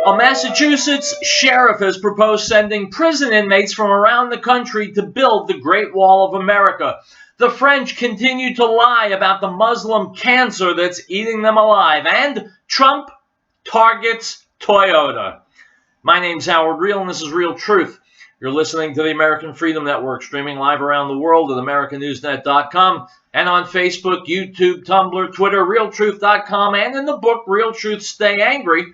A Massachusetts sheriff has proposed sending prison inmates from around the country to build the Great Wall of America. The French continue to lie about the Muslim cancer that's eating them alive. And Trump targets Toyota. My name's Howard Riell, and this is Riell Truth. You're listening to the American Freedom Network, streaming live around the world at AmericanNewsNet.com and on Facebook, YouTube, Tumblr, Twitter, RiellTruth.com, and in the book, Riell Truth, Stay Angry.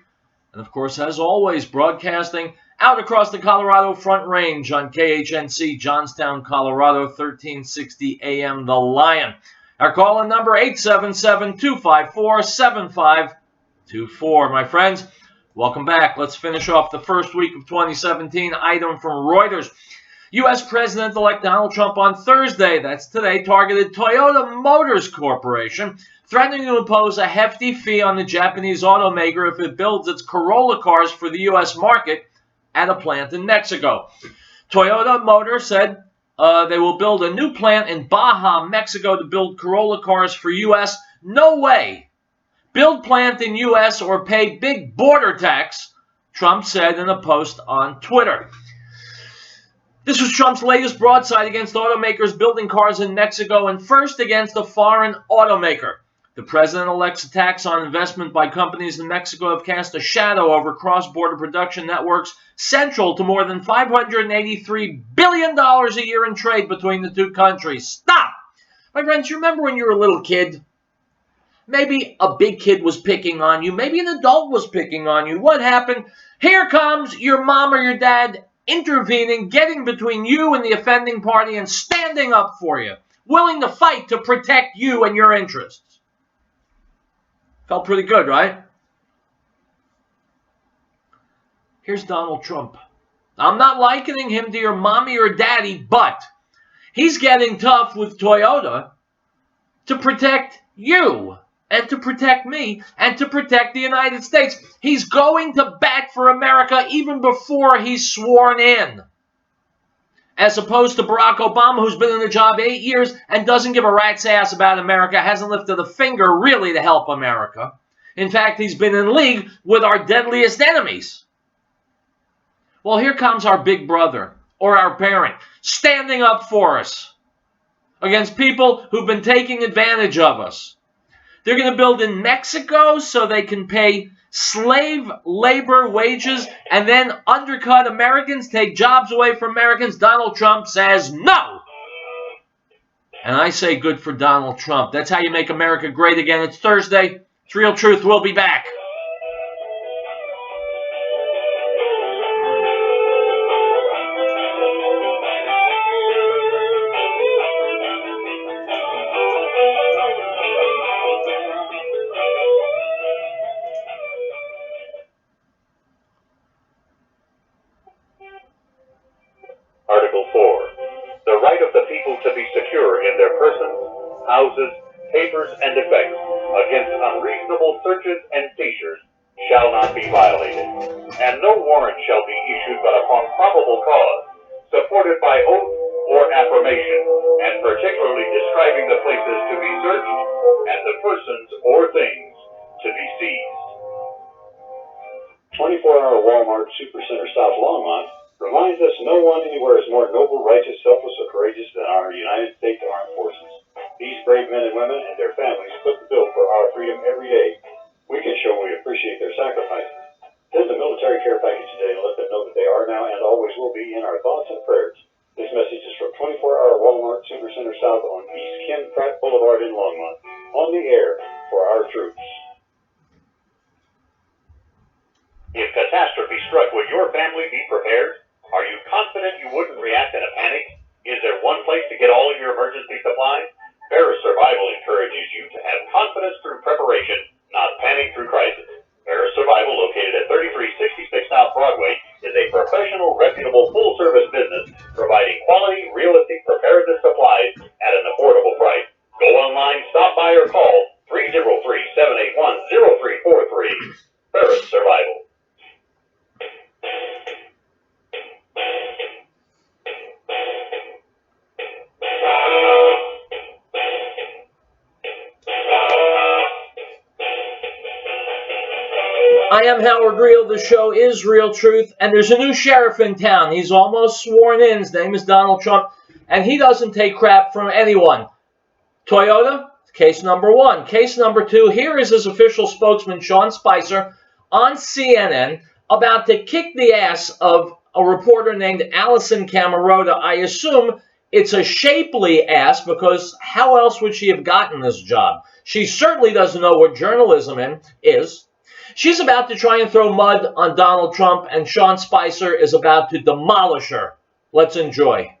And of course, as always, broadcasting out across the Colorado Front Range on KHNC, Johnstown, Colorado, 1360 AM, The Lion. Our call-in number, 877-254-7524. My friends, welcome back. Let's finish off the first week of 2017. Item from Reuters. U.S. President-elect Donald Trump on Thursday, that's today, targeted Toyota Motors Corporation, threatening to impose a hefty fee on the Japanese automaker if it builds its Corolla cars for the U.S. market at a plant in Mexico. Toyota Motor said they will build a new plant in Baja, Mexico to build Corolla cars for U.S. No way. Build plant in U.S. or pay big border tax, Trump said in a post on Twitter. This was Trump's latest broadside against automakers building cars in Mexico and first against a foreign automaker. The president-elect's attacks on investment by companies in Mexico have cast a shadow over cross-border production networks central to more than $583 billion a year in trade between the two countries. Stop! My friends, you remember when you were a little kid? Maybe a big kid was picking on you. Maybe an adult was picking on you. What happened? Here comes your mom or your dad intervening, getting between you and the offending party and standing up for you, willing to fight to protect you and your interests. Felt pretty good, right? Here's Donald Trump. I'm not likening him to your mommy or daddy, but he's getting tough with Toyota to protect you and to protect me and to protect the United States. He's going to bat for America even before he's sworn in. As opposed to Barack Obama, who's been in the job 8 years and doesn't give a rat's ass about America, hasn't lifted a finger really to help America. In fact, he's been in league with our deadliest enemies. Well, here comes our big brother or our parent standing up for us against people who've been taking advantage of us. They're going to build in Mexico so they can pay slave labor wages and then undercut Americans, take jobs away from Americans. Donald Trump says no. And I say good for Donald Trump. That's how you make America great again. It's Thursday. It's Riell Truth. We'll be back. Article 4. The right of the people to be secure in their persons, houses, papers, and effects against unreasonable searches and seizures shall not be violated, and no warrant shall be issued but upon probable cause, supported by oath or affirmation, and particularly describing the places to be searched and the persons or things to be seized. 24-hour Walmart Supercenter South Longmont reminds us no one anywhere is more noble, righteous, selfless, or courageous than our United States Armed Forces. These brave men and women and their families foot the bill for our freedom every day. We can show we appreciate their sacrifices. Send a military care package today and let them know that they are now and always will be in our thoughts and prayers. This message is from 24-hour Walmart Supercenter South on East Ken Pratt Boulevard in Longmont. On the air for our troops. If catastrophe struck, would your family be prepared? Are you confident you wouldn't react in a panic? Is there one place to get all of your emergency supplies? Paris Survival encourages you to have confidence through preparation, not panic through crisis. Paris Survival, located at 3366 South Broadway, is a professional, reputable, full-service business providing quality, realistic preparedness supplies at an affordable price. Go online, stop by, or call 303-781-0343. Paris Survival. I am Howard Riell. The show is Riell Truth, and there's a new sheriff in town. He's almost sworn in. His name is Donald Trump, and he doesn't take crap from anyone. Toyota, case number one. Case number two, here is his official spokesman, Sean Spicer, on CNN, about to kick the ass of a reporter named Allison Camerota. I assume it's a shapely ass, because how else would she have gotten this job? She certainly doesn't know what journalism is. She's about to try and throw mud on Donald Trump, and Sean Spicer is about to demolish her. Let's enjoy.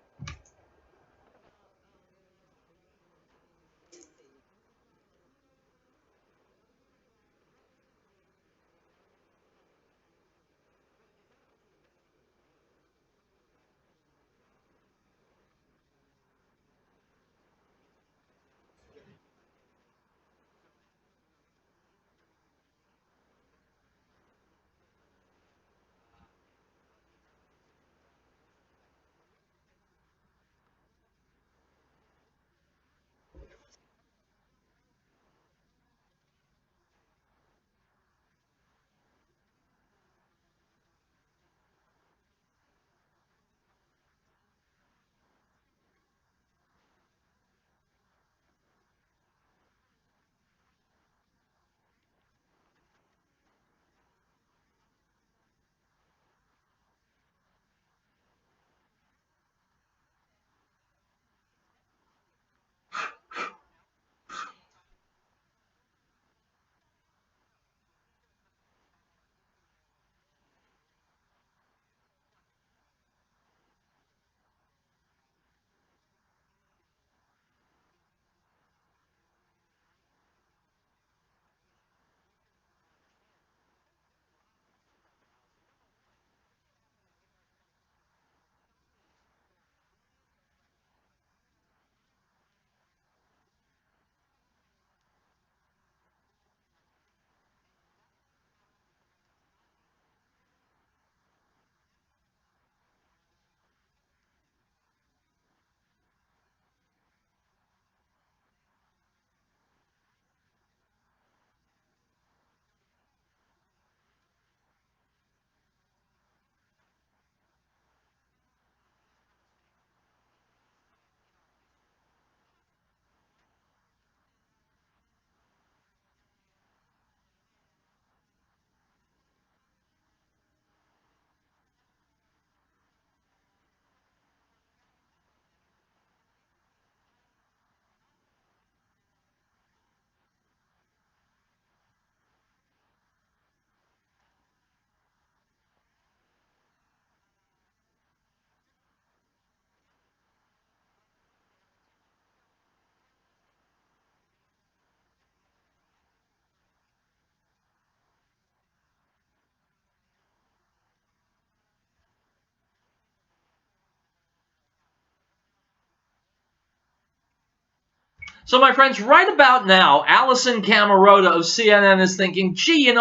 So, my friends, right about now, Allison Camerota of CNN is thinking, gee,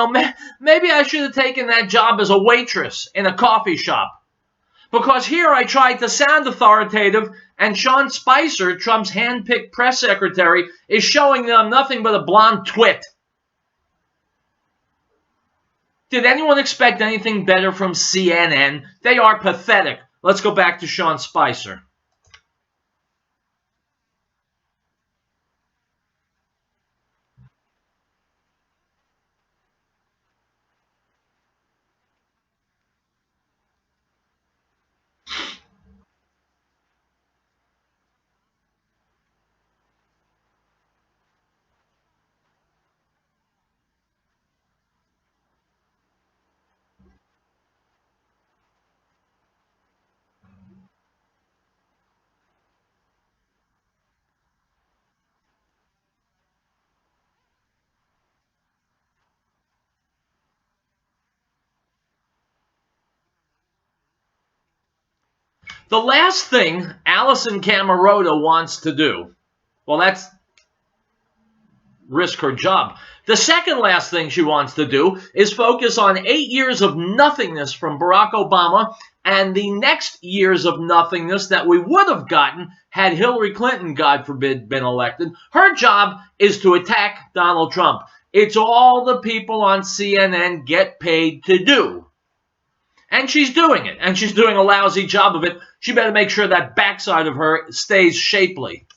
maybe I should have taken that job as a waitress in a coffee shop. Because here I tried to sound authoritative, and Sean Spicer, Trump's hand-picked press secretary, is showing them nothing but a blonde twit. Did anyone expect anything better from CNN? They are pathetic. Let's go back to Sean Spicer. The last thing Allison Camerota wants to do, well, that's risk her job. The second last thing she wants to do is focus on 8 years of nothingness from Barack Obama and the next years of nothingness that we would have gotten had Hillary Clinton, God forbid, been elected. Her job is to attack Donald Trump. It's all the people on CNN get paid to do. And she's doing it. And she's doing a lousy job of it. She better make sure that backside of her stays shapely.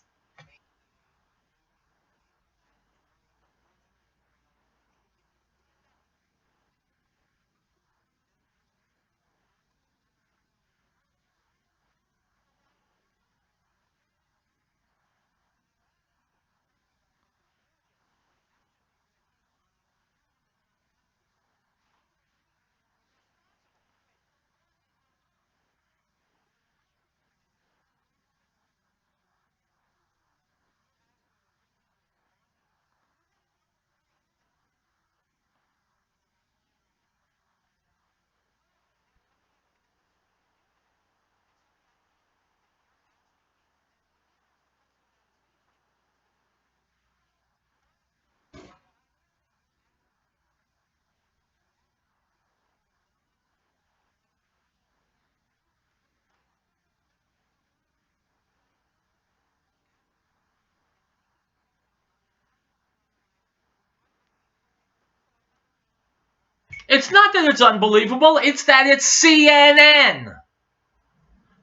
It's not that it's unbelievable. It's that it's CNN.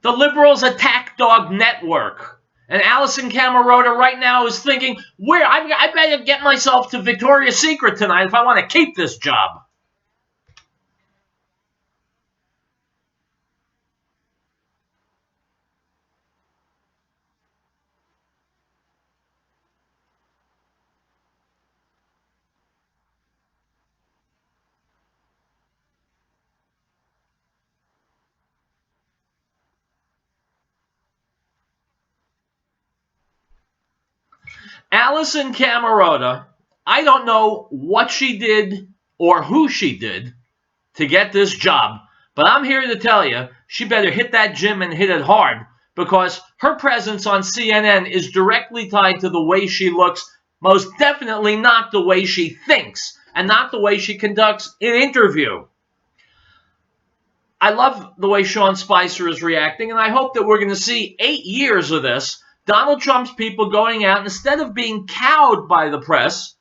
The liberals' attack dog network. And Allison Camerota right now is thinking, I better get myself to Victoria's Secret tonight if I want to keep this job. Allison Camerota, I don't know what she did or who she did to get this job, but I'm here to tell you, she better hit that gym and hit it hard, because her presence on CNN is directly tied to the way she looks, most definitely not the way she thinks, and not the way she conducts an interview. I love the way Sean Spicer is reacting, and I hope that we're going to see 8 years of this. Donald Trump's people going out, instead of being cowed by the press,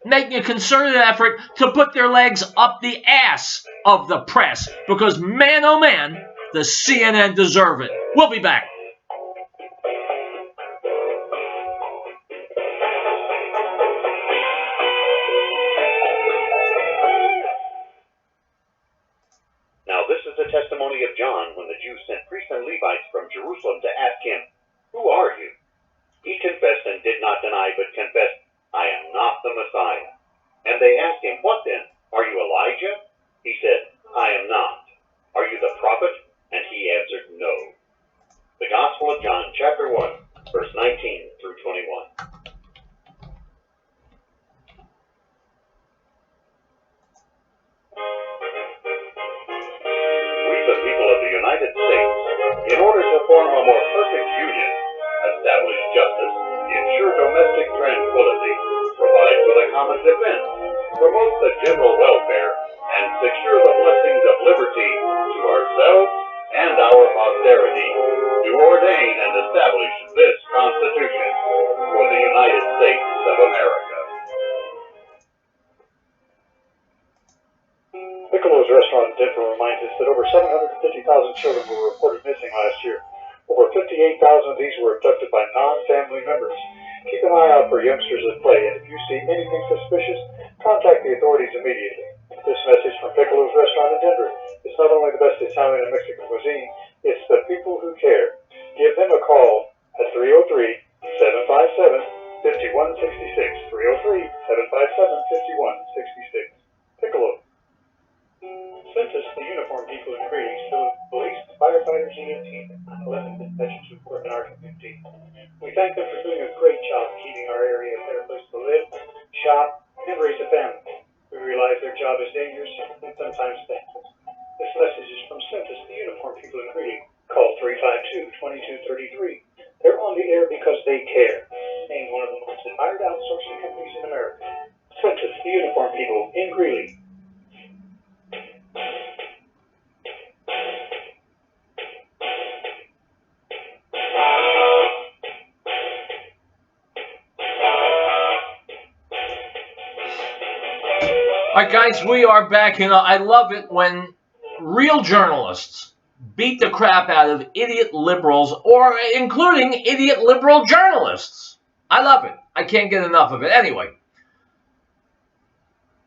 making a concerted effort to put their legs up the ass of the press. Because, man, oh man, the CNN deserve it. We'll be back. Now this is the testimony of John when the Jews sent priests and Levites from Jerusalem to ask him, "Who are you?" He confessed and did not deny, but confessed, "I am not the Messiah." And they asked him, "What then? Are you Elijah?" He said, "I am not." "Are you the prophet?" And he answered, "No." The Gospel of John, chapter 1, verse 19 through 21. We, the people of the United States, in order to form a more perfect union, establish justice, ensure domestic tranquility, provide for the common defense, promote the general welfare, and secure the blessings of liberty to ourselves and our posterity, do ordain and establish this Constitution for the United States of America. Piccolo's restaurant in Denver reminds us that over 750,000 children were reported missing last year. Over 58,000 of these were abducted by non-family members. Keep an eye out for youngsters at play, and if you see anything suspicious, contact the authorities immediately. This message from Piccolo's restaurant in Denver is not only the best Italian and Mexican cuisine, it's the people who care. Give them a call at 303-757-5166. 303-757-5166. Piccolo. Census, the uniformed people and greetings to the police, firefighters, EMTs, and 9/11 dispatchers who work in our community. We thank them for doing a great job keeping our area a better place to live, shop, and raise a family. We realize their job is dangerous and sometimes thankless. This message is from Census, the uniformed people in greeting. Call 352-2233. They're on the air because they care. Named one of the most admired outsourcing companies in America. Census, the uniformed people in Greeley. All right, guys, we are back. I love it when real journalists beat the crap out of idiot liberals, or including idiot liberal journalists. I love it. I can't get enough of it. Anyway,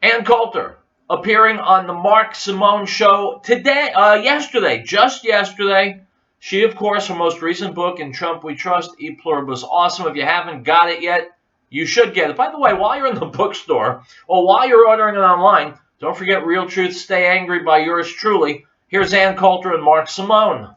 Ann Coulter appearing on the Mark Simone show yesterday, just yesterday. She, of course, her most recent book, In Trump We Trust, E Pluribus, awesome. If you haven't got it yet, you should get it. By the way, while you're in the bookstore, or while you're ordering it online, don't forget Riell Truth, Stay Angry by yours truly. Here's Ann Coulter and Mark Simone.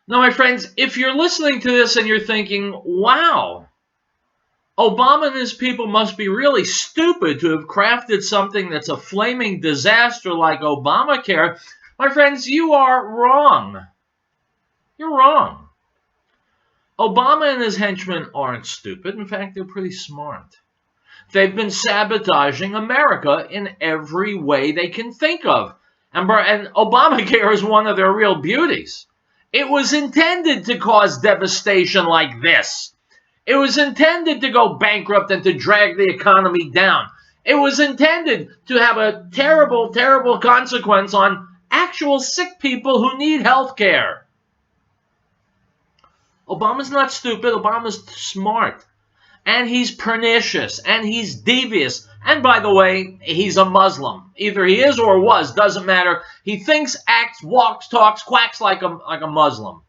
Now, my friends, if you're listening to this and you're thinking, wow, Obama and his people must be really stupid to have crafted something that's a flaming disaster like Obamacare, my friends, you are wrong. You're wrong. Obama and his henchmen aren't stupid. In fact, they're pretty smart. They've been sabotaging America in every way they can think of. And Obamacare is one of their real beauties. It was intended to cause devastation like this. It was intended to go bankrupt and to drag the economy down. It was intended to have a terrible, terrible consequence on actual sick people who need health care. Obama's not stupid. Obama's smart. And he's pernicious. And he's devious. And by the way, he's a Muslim. Either he is or was. Doesn't matter. He thinks, acts, walks, talks, quacks like a Muslim.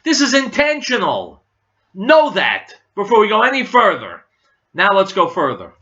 This is intentional. Know that before we go any further. Now let's go further.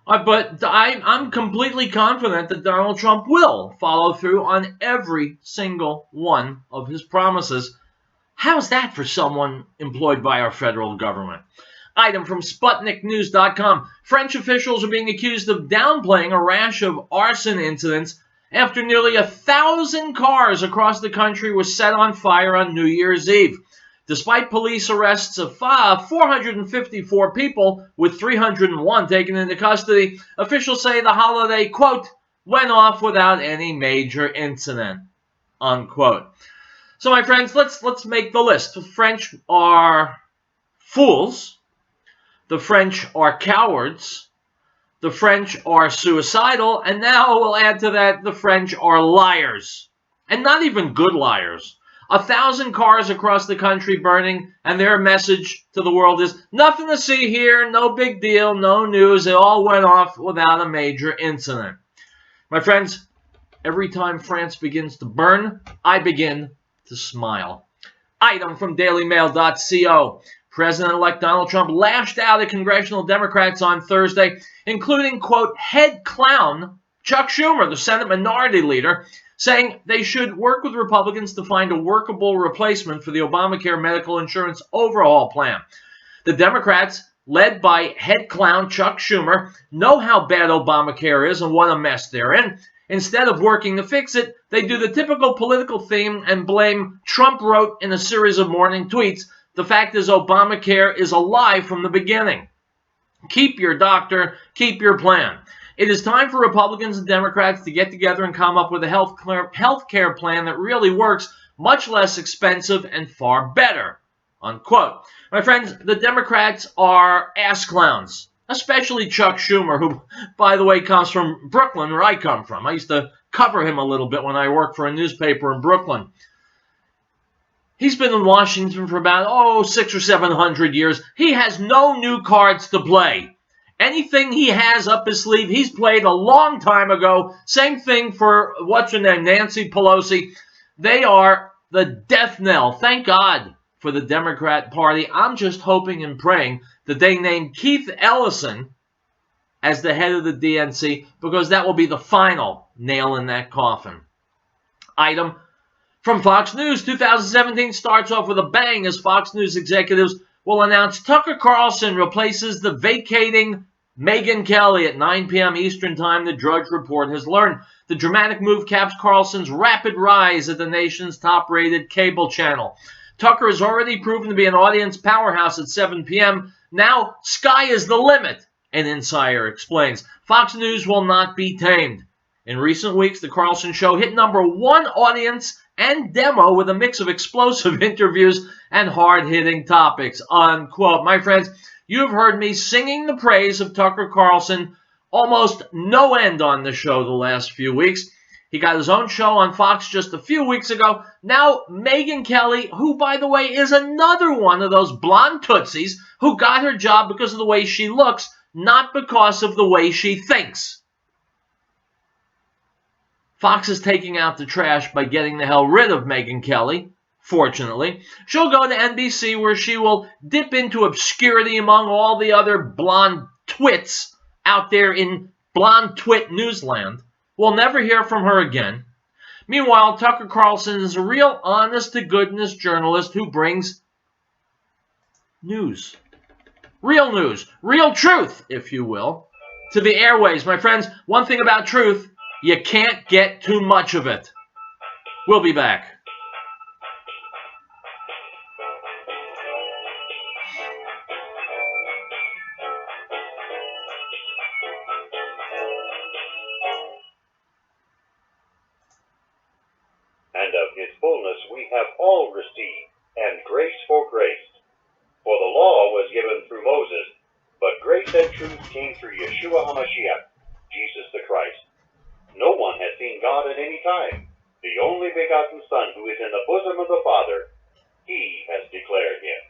But I'm completely confident that Donald Trump will follow through on every single one of his promises. How's that for someone employed by our federal government? Item from SputnikNews.com. French officials are being accused of downplaying a rash of arson incidents after nearly 1,000 cars across the country were set on fire on New Year's Eve. Despite police arrests of 454 people, with 301 taken into custody, officials say the holiday, quote, went off without any major incident, unquote. So, my friends, let's make the list. The French are fools. The French are cowards. The French are suicidal. And now we'll add to that, the French are liars. And not even good liars. 1,000 cars across the country burning, and their message to the world is, nothing to see here, no big deal, no news, it all went off without a major incident. My friends, every time France begins to burn, I begin to smile. Item from dailymail.co. President-elect Donald Trump lashed out at congressional Democrats on Thursday, including, quote, head clown Chuck Schumer, the Senate Minority Leader, saying they should work with Republicans to find a workable replacement for the Obamacare medical insurance overhaul plan. The Democrats, led by head clown Chuck Schumer, know how bad Obamacare is and what a mess they're in. Instead of working to fix it, they do the typical political theme and blame Trump wrote in a series of morning tweets, the fact is Obamacare is a lie from the beginning. Keep your doctor, keep your plan. It is time for Republicans and Democrats to get together and come up with a health care plan that really works, much less expensive and far better, unquote. My friends, the Democrats are ass clowns, especially Chuck Schumer, who, by the way, comes from Brooklyn, where I come from. I used to cover him a little bit when I worked for a newspaper in Brooklyn. He's been in Washington for about, 600 or 700 years. He has no new cards to play. Anything he has up his sleeve, he's played a long time ago. Same thing for, what's her name, Nancy Pelosi. They are the death knell. Thank God for the Democrat Party. I'm just hoping and praying that they name Keith Ellison as the head of the DNC, because that will be the final nail in that coffin. Item from Fox News. 2017 starts off with a bang as Fox News executives will announce Tucker Carlson replaces the vacating Megyn Kelly at 9 p.m. Eastern Time, the Drudge Report has learned. The dramatic move caps Carlson's rapid rise at the nation's top-rated cable channel. Tucker has already proven to be an audience powerhouse at 7 p.m. Now, sky is the limit, an insider explains. Fox News will not be tamed. In recent weeks, the Carlson Show hit #1 audience and demo with a mix of explosive interviews and hard-hitting topics, unquote. My friends, you have heard me singing the praise of Tucker Carlson almost no end on the show the last few weeks. He got his own show on Fox just a few weeks ago. Now, Megyn Kelly, who, by the way, is another one of those blonde tootsies who got her job because of the way she looks, not because of the way she thinks. Fox is taking out the trash by getting the hell rid of Megyn Kelly. Fortunately, she'll go to NBC where she will dip into obscurity among all the other blonde twits out there in blonde twit newsland. We'll never hear from her again. Meanwhile, Tucker Carlson is a real honest-to-goodness journalist who brings news. Real truth, if you will, to the airways. My friends, one thing about truth, you can't get too much of it. We'll be back. And of his fullness we have all received, and grace for grace. For the law was given through Moses, but grace and truth came through Yeshua HaMashiach, Jesus the Christ. No one has seen God at any time. The only begotten Son, who is in the bosom of the Father, he has declared him.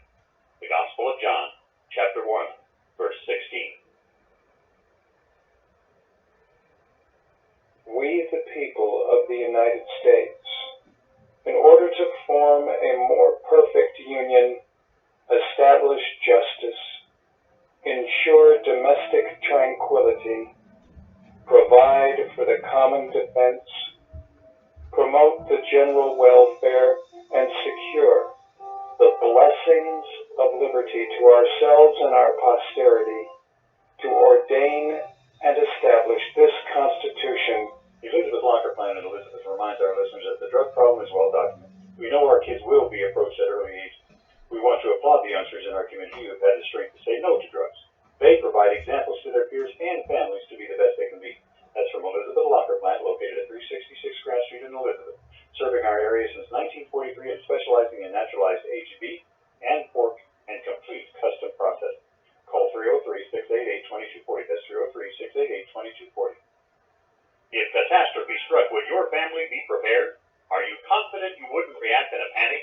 The Gospel of John, chapter 1, verse 16. We, the people of the United States, in order to form a more perfect union, establish justice, ensure domestic tranquility, provide for the common defense, promote the general welfare, and secure the blessings of liberty to ourselves and our posterity, to ordain and establish this Constitution. Elizabeth Locker Plan and Elizabeth reminds our listeners that the drug problem is well documented. We know our kids will be approached at early age. We want to applaud the youngsters in our community who have had the strength to say no to drugs. They provide examples to their peers and families to be the best they can be. That's from Elizabeth Locker Plant, located at 366 Grass Street in Elizabeth, serving our area since 1943 and specializing in naturalized HB and pork and complete custom processing. Call 303-688-2240. That's 303-688-2240. If catastrophe struck, would your family be prepared? Are you confident you wouldn't react in a panic?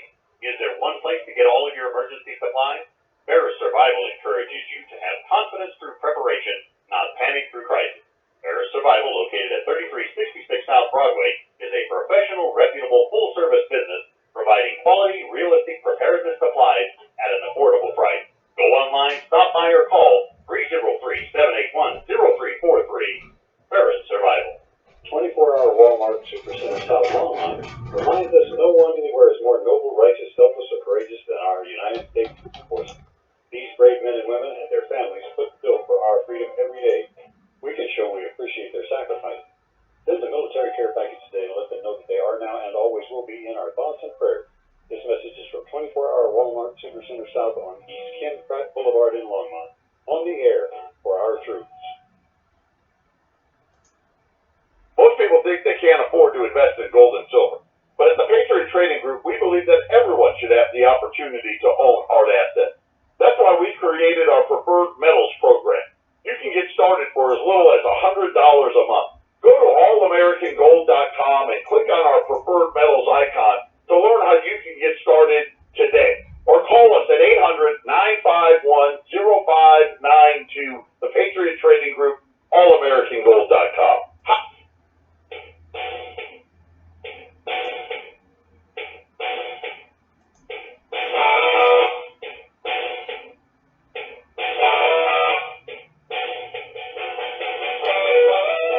local full-service business providing quality real estate preparedness supplies at an affordable price. Go online, stop by, or call 303-781-0343. Ferris Survival. 24-hour Walmart Supercenter South Longmont reminds us no one anywhere is more noble, righteous, selfless, or courageous than our United States forces. These brave men and women and their families foot the bill for our freedom every day. We can show we appreciate their sacrifice. Send a military care package today and let them know that they are now and always will be in our thoughts and prayers. This message is from 24-hour Walmart Supercenter South on East Ken Pratt Boulevard in Longmont. On the air for our troops. Most people think they can't afford to invest in gold and silver. But at the Patriot Trading Group, we believe that everyone should have the opportunity to own hard assets. That's why we created our Preferred Metals program. You can get started for as little as $100 a month. Go to allamericangold.com and click on our Preferred Metals icon to learn how you can get started today. Or call us at 800-951-0592, the Patriot Trading Group, allamericangold.com.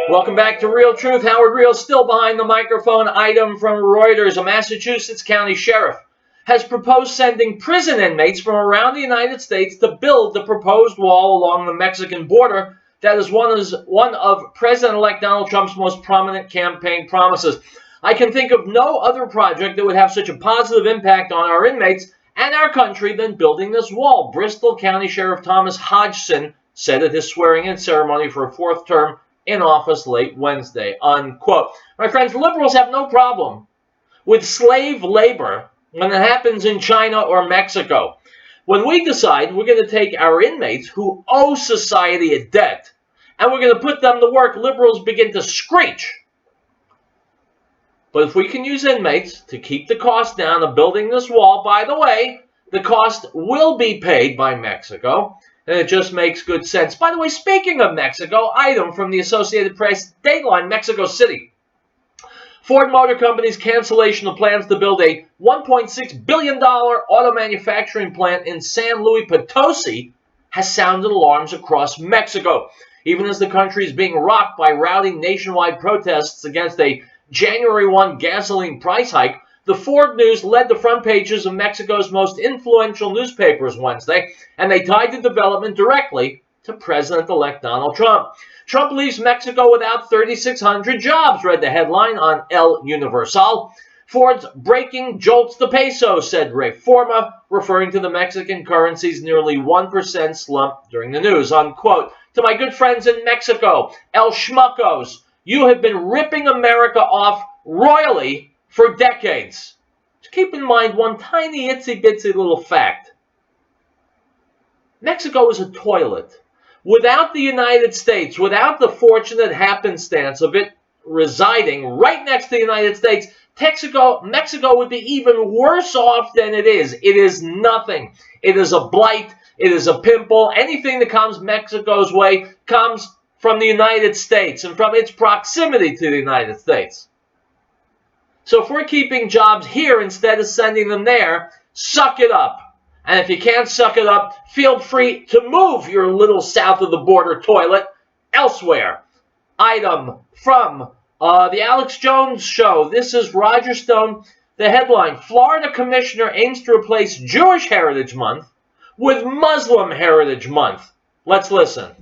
Welcome back to Riell Truth. Howard Riell still behind the microphone. Item from Reuters. A Massachusetts county sheriff has proposed sending prison inmates from around the United States to build the proposed wall along the Mexican border that is one of President-elect Donald Trump's most prominent campaign promises. I can think of no other project that would have such a positive impact on our inmates and our country than building this wall, Bristol County Sheriff Thomas Hodgson said at his swearing-in ceremony for a fourth term in office late Wednesday, unquote. My friends, liberals have no problem with slave labor when it happens in China or Mexico. When we decide we're going to take our inmates who owe society a debt and we're going to put them to work, liberals begin to screech. But if we can use inmates to keep the cost down of building this wall, by the way, the cost will be paid by Mexico. And it just makes good sense. By the way, speaking of Mexico, item from the Associated Press, Dateline, Mexico City. Ford Motor Company's cancellation of plans to build a $1.6 billion auto manufacturing plant in San Luis Potosi has sounded alarms across Mexico, even as the country is being rocked by rowdy nationwide protests against a January 1 gasoline price hike. The Ford News led the front pages of Mexico's most influential newspapers Wednesday, and they tied the development directly to President-elect Donald Trump. Trump leaves Mexico without 3,600 jobs, read the headline on El Universal. Ford's breaking jolts the peso, said Reforma, referring to the Mexican currency's nearly 1% slump during the news, unquote. To my good friends in Mexico, El Schmuckos, you have been ripping America off royally for decades. Just keep in mind one tiny itsy-bitsy little fact. Mexico is a toilet. Without the United States, without the fortunate happenstance of it residing right next to the United States, Mexico would be even worse off than it is. It is nothing. It is a blight. It is a pimple. Anything that comes Mexico's way comes from the United States and from its proximity to the United States. So if we're keeping jobs here instead of sending them there, suck it up. And if you can't suck it up, feel free to move your little south of the border toilet elsewhere. Item from the Alex Jones Show. This is Roger Stone. The headline, Florida Commissioner aims to replace Jewish Heritage Month with Muslim Heritage Month. Let's listen.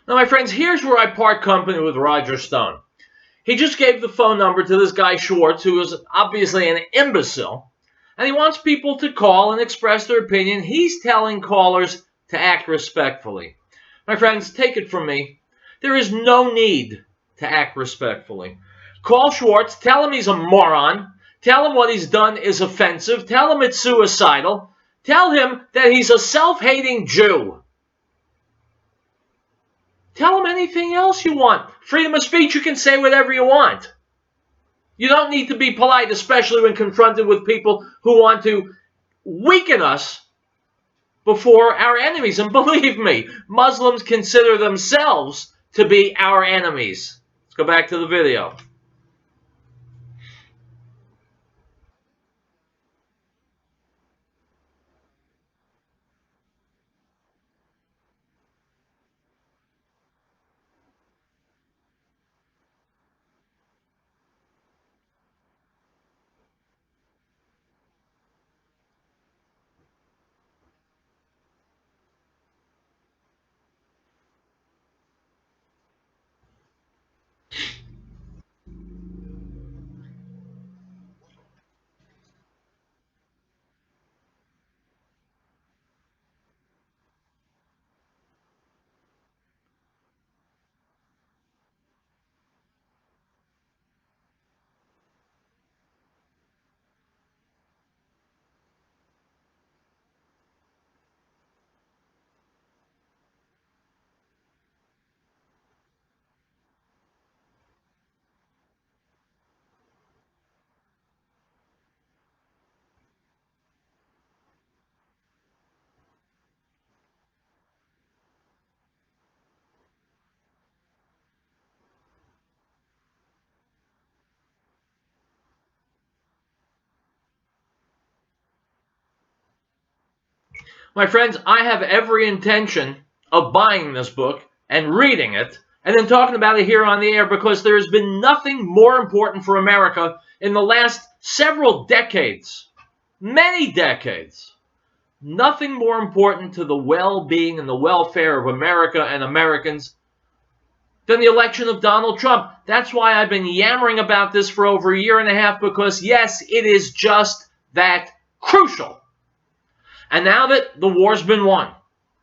Now, my friends, here's where I part company with Roger Stone. He just gave the phone number to this guy Schwartz, who is obviously an imbecile, and he wants people to call and express their opinion. He's telling callers to act respectfully. My friends, take it from me. There is no need to act respectfully. Call Schwartz, tell him he's a moron, tell him what he's done is offensive, tell him it's suicidal, tell him that he's a self-hating Jew. Tell him anything else you want. Freedom of speech, you can say whatever you want. You don't need to be polite, especially when confronted with people who want to weaken us before our enemies. And believe me, Muslims consider themselves to be our enemies. Let's go back to the video. My friends, I have every intention of buying this book and reading it and then talking about it here on the air, because there has been nothing more important for America in the last several decades, many decades. Nothing more important to the well-being and the welfare of America and Americans than the election of Donald Trump. That's why I've been yammering about this for over a year and a half, because yes, it is just that crucial. And now that the war's been won,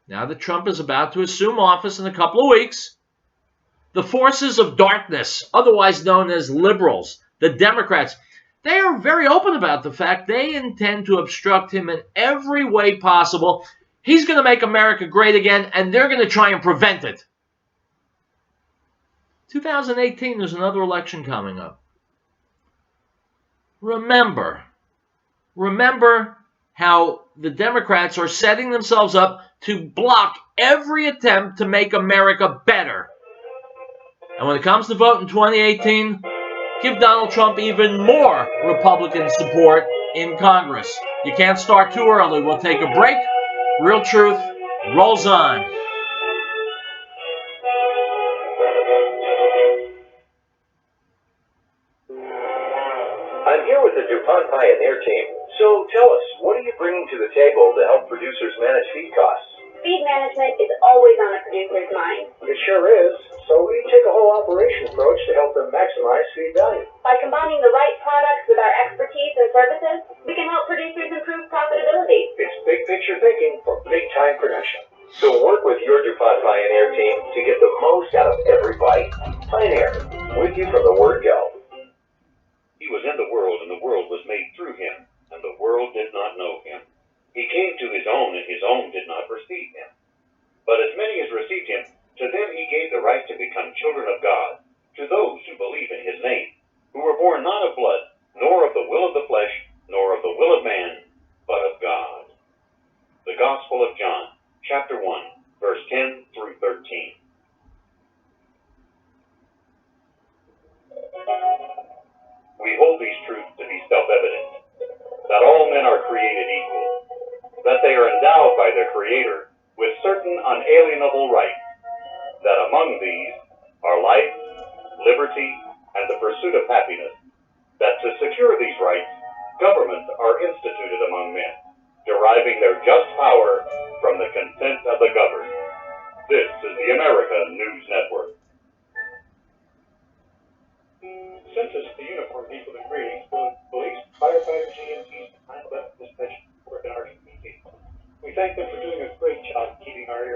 now that Trump is about to assume office in a couple of weeks, the forces of darkness, otherwise known as liberals, the Democrats, they are very open about the fact they intend to obstruct him in every way possible. He's going to make America great again, and they're going to try and prevent it. 2018, there's another election coming up. Remember how the Democrats are setting themselves up to block every attempt to make America better. And when it comes to vote in 2018, give Donald Trump even more Republican support in Congress. You can't start too early. We'll take a break. Riell Truth rolls on. I'm here with the DuPont Pioneer team. So tell us, what are you bringing to the table to help producers manage feed costs? Feed management is always on a producer's mind. It sure is. So we take a whole operation approach to help them maximize feed value. By combining the right products with our expertise and services, we can help producers improve profitability. It's big picture thinking for big time production. So work with your DuPont Pioneer team to get the most out of every bite. Pioneer, with you from the word go. He was in the world, and the world was made through him, and the world did not know him. He came to his own, and his own did not receive him. But as many as received him, to them he gave the right to become children of God, to those who believe in his name, who were born not of blood, nor of the will of the flesh, nor of the will of man, but of God. The Gospel of John, chapter 1, verse 10 through 13. We hold these truths to be self-evident, that all men are created equal, that they are endowed by their Creator with certain unalienable rights, that among these are life, liberty, and the pursuit of happiness, that to secure these rights, governments are instituted among men, deriving their just power from the consent of the governed. This is the America News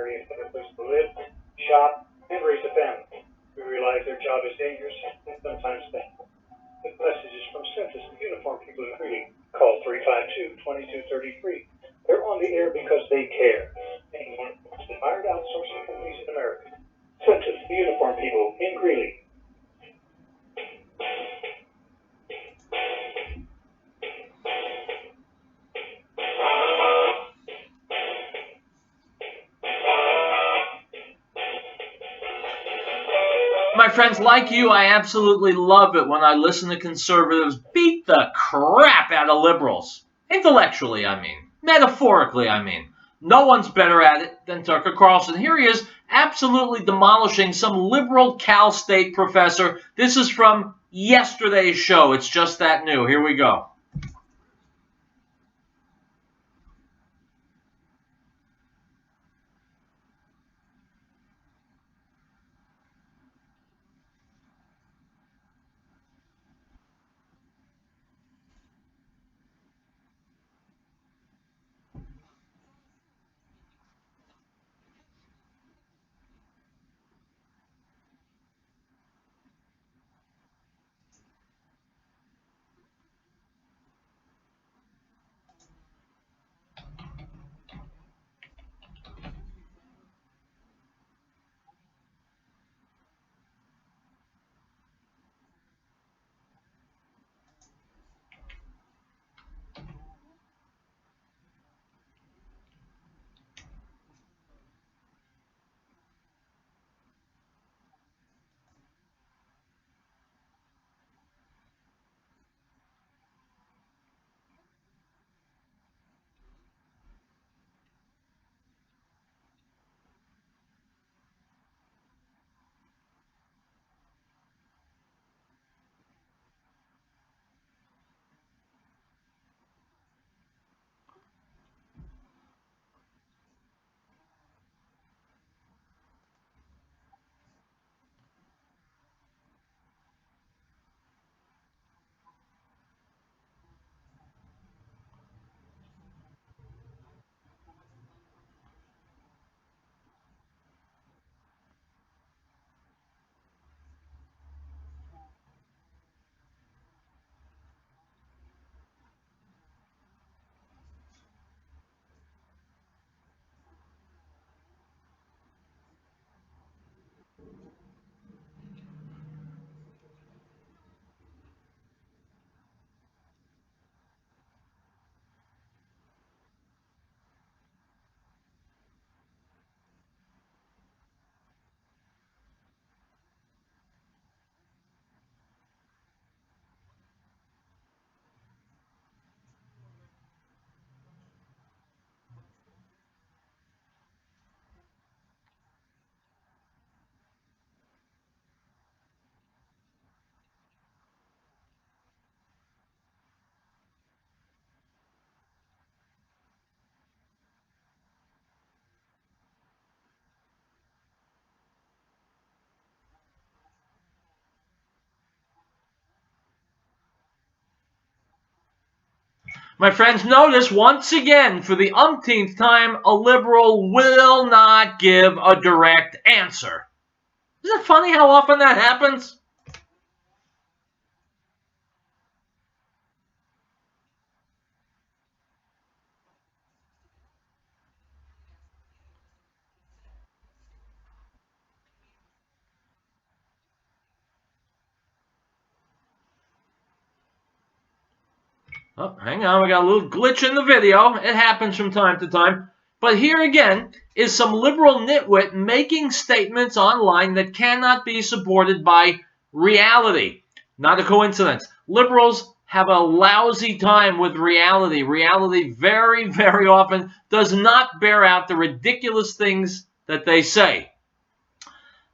area a better place to live, shop, and raise a family. We realize their job is dangerous and sometimes painful. The message is from Census, the uniformed people in greeting. Call 352-2233. They're on the air because they care. Being one of the most admired outsourcing companies in America. Census, the uniformed people in Greeley. My friends, like you, I absolutely love it when I listen to conservatives beat the crap out of liberals. Intellectually, I mean. Metaphorically, I mean. No one's better at it than Tucker Carlson. Here he is, absolutely demolishing some liberal Cal State professor. This is from yesterday's show. It's just that new. Here we go. My friends, notice once again, for the umpteenth time, a liberal will not give a direct answer. Isn't it funny how often that happens? Oh, hang on, we got a little glitch in the video. It happens from time to time. But here again is some liberal nitwit making statements online that cannot be supported by reality. Not a coincidence. Liberals have a lousy time with reality. Reality very, very often does not bear out the ridiculous things that they say.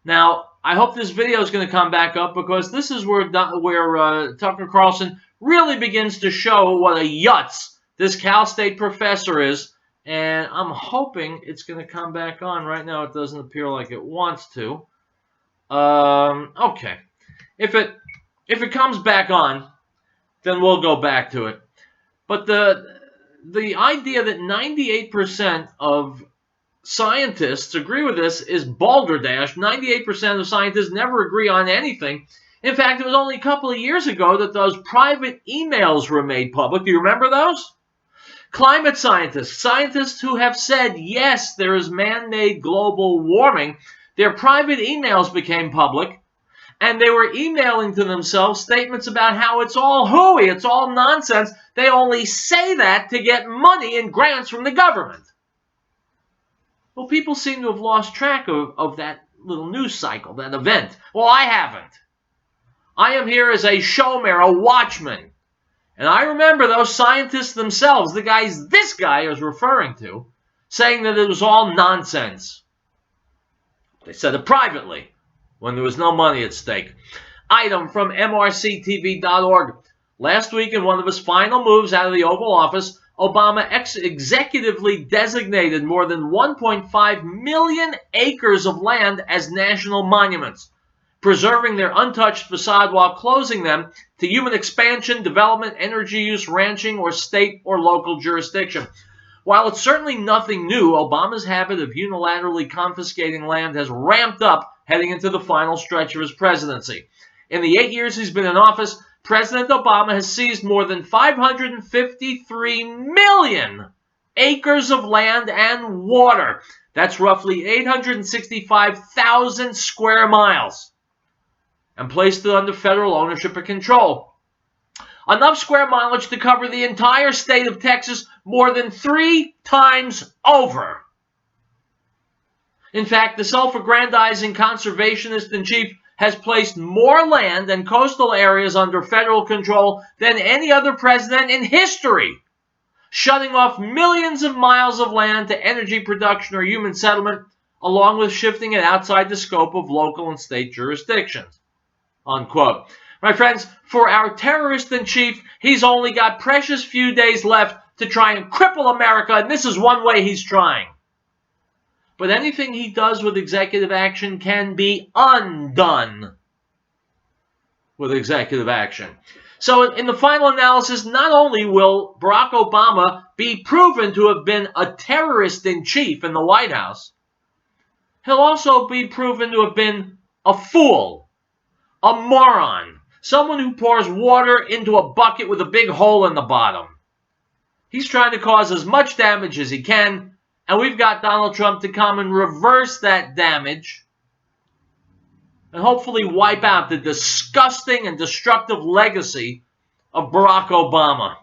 Now, I hope this video is going to come back up because this is where Tucker Carlson really begins to show what a yutz this Cal State professor is. And I'm hoping it's going to come back on. Right now, it doesn't appear like it wants to. Okay. If it comes back on, then we'll go back to it. But the idea that 98% of scientists agree with this is balderdash. 98% of scientists never agree on anything. In fact, it was only a couple of years ago that those private emails were made public. Do you remember those? Climate scientists, scientists who have said, yes, there is man-made global warming, their private emails became public, and they were emailing to themselves statements about how it's all hooey, it's all nonsense. They only say that to get money and grants from the government. Well, people seem to have lost track of that little news cycle, that event. Well, I haven't. I am here as a showmare, a watchman. And I remember those scientists themselves, the guys this guy is referring to, saying that it was all nonsense. They said it privately, when there was no money at stake. Item from mrctv.org. Last week, in one of his final moves out of the Oval Office, Obama executively designated more than 1.5 million acres of land as national monuments, preserving their untouched facade while closing them to human expansion, development, energy use, ranching, or state or local jurisdiction. While it's certainly nothing new, Obama's habit of unilaterally confiscating land has ramped up heading into the final stretch of his presidency. In the 8 years he's been in office, President Obama has seized more than 553 million acres of land and water. That's roughly 865,000 square miles. And placed it under federal ownership and control. Enough square mileage to cover the entire state of Texas more than 3 times over. In fact, the self-aggrandizing conservationist-in-chief has placed more land and coastal areas under federal control than any other president in history, shutting off millions of miles of land to energy production or human settlement, along with shifting it outside the scope of local and state jurisdictions. Unquote. My friends, for our terrorist-in-chief, he's only got precious few days left to try and cripple America, and this is one way he's trying. But anything he does with executive action can be undone with executive action. So in the final analysis, not only will Barack Obama be proven to have been a terrorist-in-chief in the White House, he'll also be proven to have been a fool, a moron, someone who pours water into a bucket with a big hole in the bottom. He's trying to cause as much damage as he can, and we've got Donald Trump to come and reverse that damage and hopefully wipe out the disgusting and destructive legacy of Barack Obama.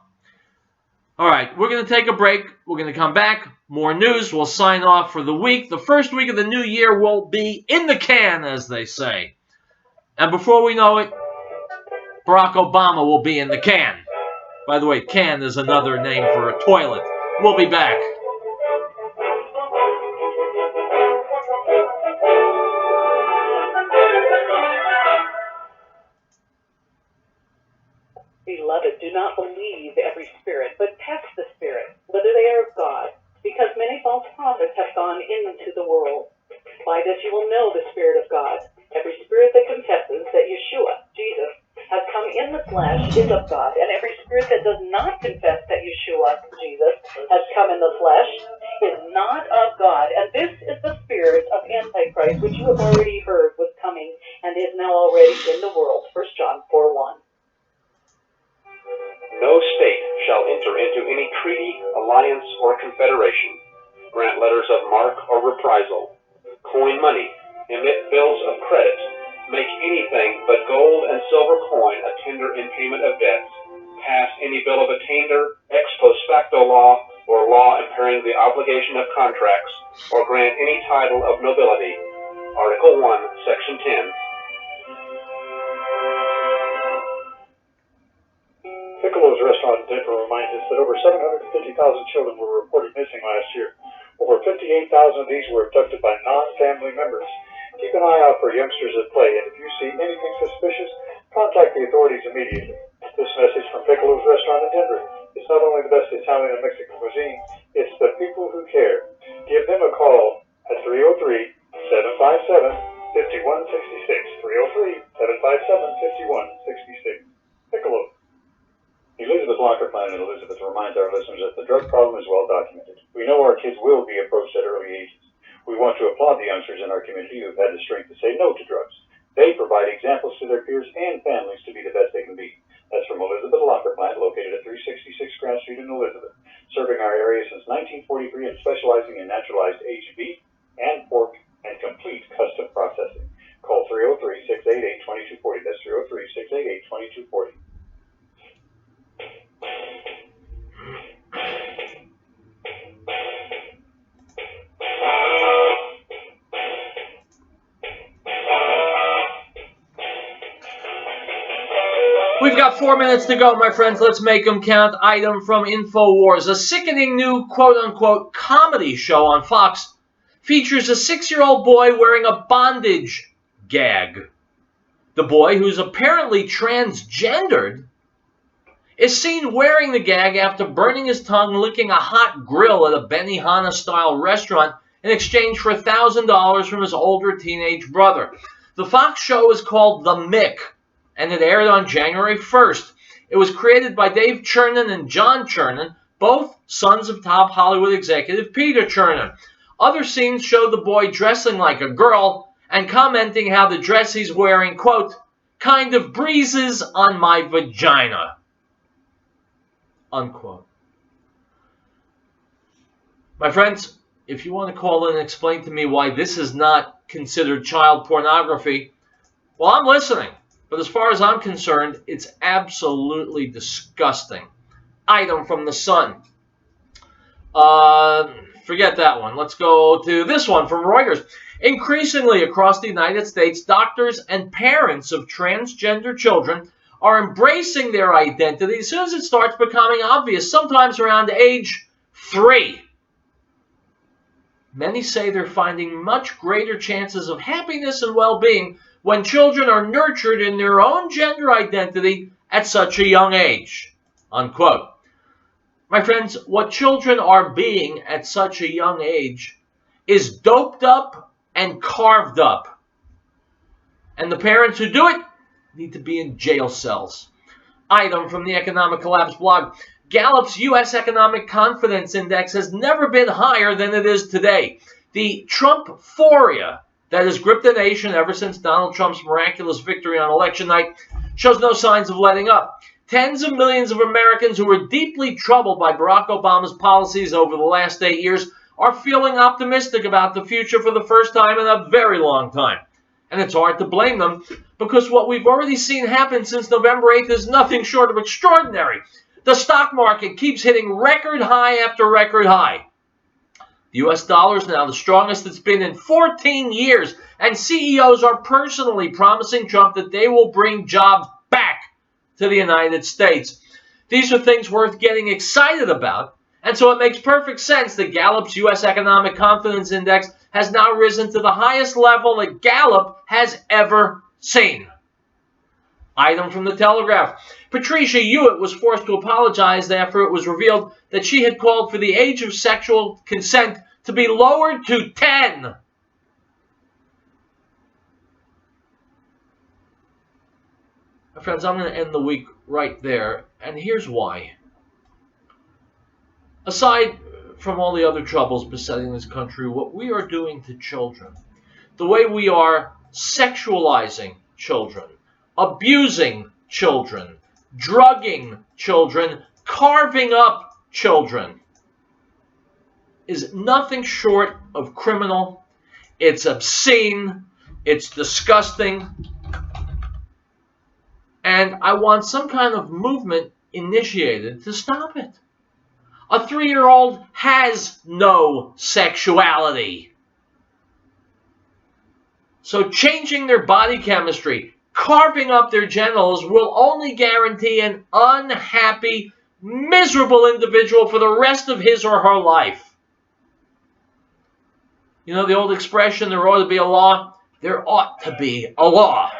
All right, we're going to take a break. We're going to come back. More news. We'll sign off for the week. The first week of the new year will be in the can, as they say. And before we know it, Barack Obama will be in the can. By the way, can is another name for a toilet. We'll be back. Beloved, do not believe every spirit, but test the spirit, whether they are of God, because many false prophets have gone into the world. By this you will know the Spirit of God. Every spirit that confesses that Yeshua, Jesus, has come in the flesh is of God, and every spirit that does not confess that Yeshua, Jesus, has come in the flesh is not of God. And this is the spirit of Antichrist, which you have already heard was coming and is now already in the world. 1 John 4:1. No state shall enter into any treaty, alliance, or confederation, grant letters of marque or reprisal, coin money, emit bills of credit, make anything but gold and silver coin a tender in payment of debts, pass any bill of attainder, ex post facto law, or law impairing the obligation of contracts, or grant any title of nobility. Article 1, Section 10. Piccolo's restaurant in Denver reminds us that over 750,000 children were reported missing last year. Over 58,000 of these were abducted by non-family members. Keep an eye out for youngsters at play, and if you see anything suspicious, contact the authorities immediately. This message from Piccolo's restaurant in Denver is not only the best Italian and Mexican cuisine, it's the people who care. Give them a call at 303-757-5166. 303-757-5166. Piccolo. Elizabeth Locker Planet Elizabeth reminds our listeners that the drug problem is well documented. We know our kids will be approached at early ages. We want to applaud the youngsters in our community who have had the strength to say no to drugs. They provide examples to their peers and families to be the best they can be. That's from Elizabeth Locker Plant, located at 366 Grand Street in Elizabeth, serving our area since 1943 and specializing in naturalized aged beef and pork and complete custom processing. Call 303-688-2240. That's 303-688-2240. We've got 4 minutes to go, my friends. Let's make them count. Item from InfoWars. A sickening new quote-unquote comedy show on Fox features a 6-year-old boy wearing a bondage gag. The boy, who's apparently transgendered, is seen wearing the gag after burning his tongue licking a hot grill at a Benihana-style restaurant in exchange for $1,000 from his older teenage brother. The Fox show is called The Mick, and it aired on January 1st. It was created by Dave Chernin and John Chernin, both sons of top Hollywood executive Peter Chernin. Other scenes show the boy dressing like a girl and commenting how the dress he's wearing, quote, kind of breezes on my vagina, unquote. My friends, if you want to call in and explain to me why this is not considered child pornography, well, I'm listening. But as far as I'm concerned, it's absolutely disgusting. Item from the Sun. Forget that one. Let's go to this one from Reuters. Increasingly across the United States, doctors and parents of transgender children are embracing their identity as soon as it starts becoming obvious, sometimes around age 3. Many say they're finding much greater chances of happiness and well-being when children are nurtured in their own gender identity at such a young age, unquote. My friends, what children are being at such a young age is doped up and carved up. And the parents who do it need to be in jail cells. Item from the Economic Collapse blog. Gallup's U.S. Economic Confidence Index has never been higher than it is today. The Trumphoria that has gripped the nation ever since Donald Trump's miraculous victory on election night shows no signs of letting up. Tens of millions of Americans who were deeply troubled by Barack Obama's policies over the last 8 years are feeling optimistic about the future for the first time in a very long time. And it's hard to blame them, because what we've already seen happen since November 8th is nothing short of extraordinary. The stock market keeps hitting record high after record high. The U.S. dollar is now the strongest it's been in 14 years, and CEOs are personally promising Trump that they will bring jobs back to the United States. These are things worth getting excited about, and so it makes perfect sense that Gallup's U.S. Economic Confidence Index has now risen to the highest level that Gallup has ever seen. Item from the Telegraph. Patricia Hewitt was forced to apologize after it was revealed that she had called for the age of sexual consent to be lowered to 10. My friends, I'm going to end the week right there, and here's why. Aside from all the other troubles besetting this country, what we are doing to children, the way we are sexualizing children, abusing children, drugging children, carving up children, is nothing short of criminal. It's obscene. It's disgusting. And I want some kind of movement initiated to stop it. A 3-year-old has no sexuality. So changing their body chemistry, carving up their genitals, will only guarantee an unhappy, miserable individual for the rest of his or her life. You know the old expression, there ought to be a law? There ought to be a law.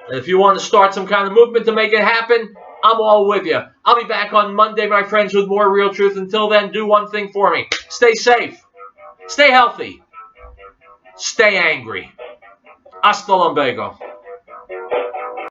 And if you want to start some kind of movement to make it happen, I'm all with you. I'll be back on Monday, my friends, with more Real Truth. Until then, do one thing for me. Stay safe. Stay healthy. Stay angry. Hasta luego.